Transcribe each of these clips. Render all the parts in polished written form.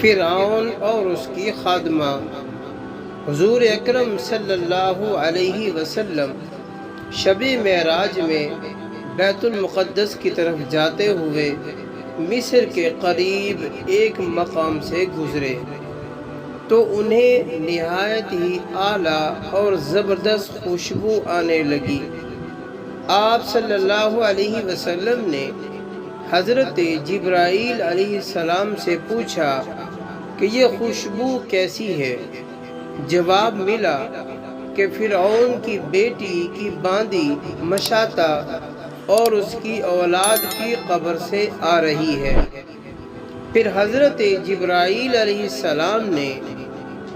فرعون اور اس کی خادمہ۔ حضور اکرم صلی اللہ علیہ وسلم شب معراج میں بیت المقدس کی طرف جاتے ہوئے مصر کے قریب ایک مقام سے گزرے تو انہیں نہایت ہی اعلیٰ اور زبردست خوشبو آنے لگی۔ آپ صلی اللہ علیہ وسلم نے حضرت جبرائیل علیہ السلام سے پوچھا کہ یہ خوشبو کیسی ہے؟ جواب ملا کہ فرعون کی بیٹی کی باندی مشاطہ اور اس کی اولاد کی قبر سے آ رہی ہے۔ پھر حضرت جبرائیل علیہ السلام نے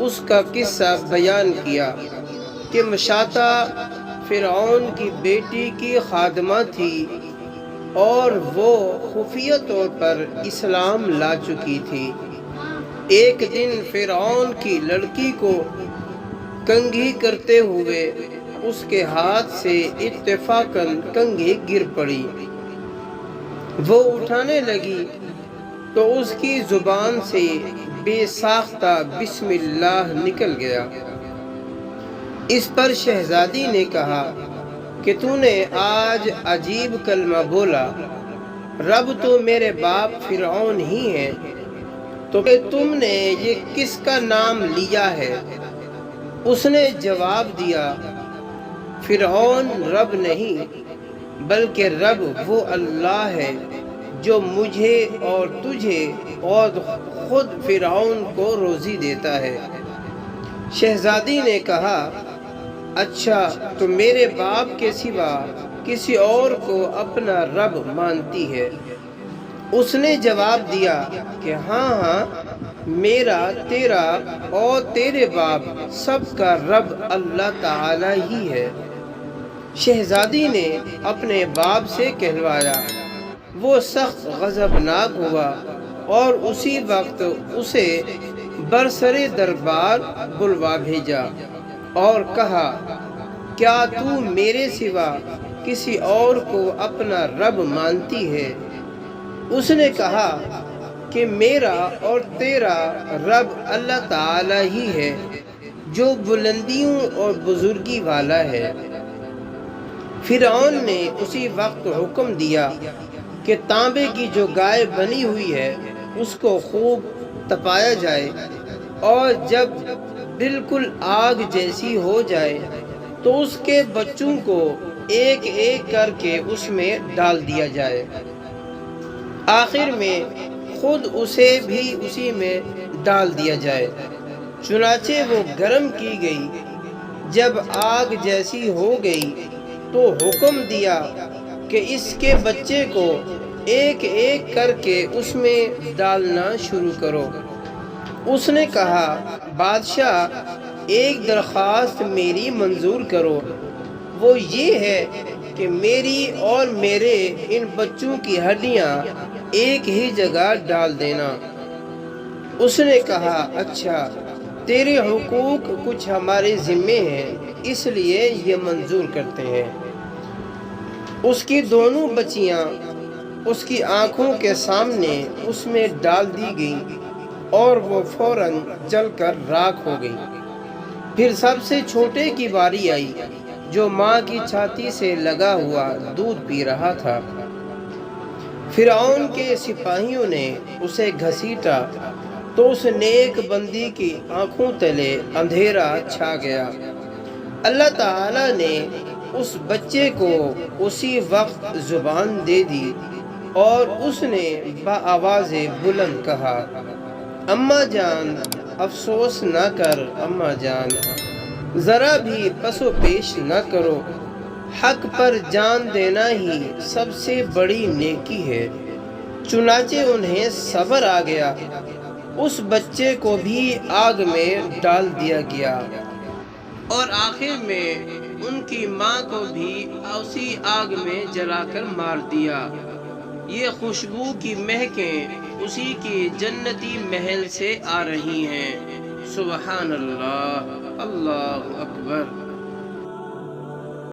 اس کا قصہ بیان کیا کہ مشاطہ فرعون کی بیٹی کی خادمہ تھی اور وہ خفیہ طور پر اسلام لا چکی تھی۔ ایک دن فرعون کی لڑکی کو کنگھی کرتے ہوئے اس کے ہاتھ سے اتفاقاً کنگھی گر پڑی۔ وہ اٹھانے لگی تو اس کی زبان سے بے ساختہ بسم اللہ نکل گیا۔ اس پر شہزادی نے کہا کہ تو نے آج عجیب کلمہ بولا، رب تو میرے باپ فرعون ہی ہے، تو کہ تم نے یہ کس کا نام لیا ہے؟ اس نے جواب دیا، فرعون رب نہیں بلکہ رب وہ اللہ ہے جو مجھے اور تجھے اور خود فرعون کو روزی دیتا ہے۔ شہزادی نے کہا، اچھا تو میرے باپ کے سوا کسی اور کو اپنا رب مانتی ہے؟ اس نے جواب دیا کہ ہاں میرا، تیرا اور تیرے باپ سب کا رب اللہ تعالی ہی ہے۔ شہزادی نے اپنے باپ سے کہلوایا۔ وہ سخت غضبناک ہوا اور اسی وقت اسے برسر دربار بلوا بھیجا اور کہا، کیا تو میرے سوا کسی اور کو اپنا رب مانتی ہے؟ اس نے کہا کہ میرا اور تیرا رب اللہ تعالی ہی ہے جو بلندیوں اور بزرگی والا ہے۔ فرعون نے اسی وقت حکم دیا کہ تانبے کی جو گائے بنی ہوئی ہے اس کو خوب تپایا جائے، اور جب بالکل آگ جیسی ہو جائے تو اس کے بچوں کو ایک ایک کر کے اس میں ڈال دیا جائے، آخر میں خود اسے بھی اسی میں ڈال دیا جائے۔ چنانچہ وہ گرم کی گئی۔ جب آگ جیسی ہو گئی تو حکم دیا کہ اس کے بچے کو ایک ایک کر کے اس میں ڈالنا شروع کرو۔ اس نے کہا، بادشاہ ایک درخواست میری منظور کرو، وہ یہ ہے کہ میری اور میرے ان بچوں کی ہڈیاں ایک ہی جگہ ڈال دینا۔ اس نے کہا، اچھا تیرے حقوق کچھ ہمارے ذمے ہیں اس لیے یہ منظور کرتے ہیں۔ اس کی دونوں بچیاں اس کی آنکھوں کے سامنے اس میں ڈال دی گئیں اور وہ فوراً جل کر راکھ ہو گئی۔ پھر سب سے چھوٹے کی باری آئی جو ماں کی چھاتی سے لگا ہوا دودھ پی رہا تھا۔ فرعون کے سپاہیوں نے اسے گھسیٹا تو اس نیک بندی کی آنکھوں تلے اندھیرا چھا گیا۔ اللہ تعالی نے اس بچے کو اسی وقت زبان دے دی اور اس نے بآواز بلند کہا، اماں جان افسوس نہ کر، اماں جان ذرا بھی پس و پیش نہ کرو، حق پر جان دینا ہی سب سے بڑی نیکی ہے۔ چنانچہ انہیں صبر آ گیا، اس بچے کو بھی آگ میں ڈال دیا گیا اور آخر میں ان کی ماں کو بھی اسی آگ میں جلا کر مار دیا۔ یہ خوشبو کی مہکیں اسی کی جنتی محل سے آ رہی ہیں۔ سبحان اللہ، اللہ اکبر۔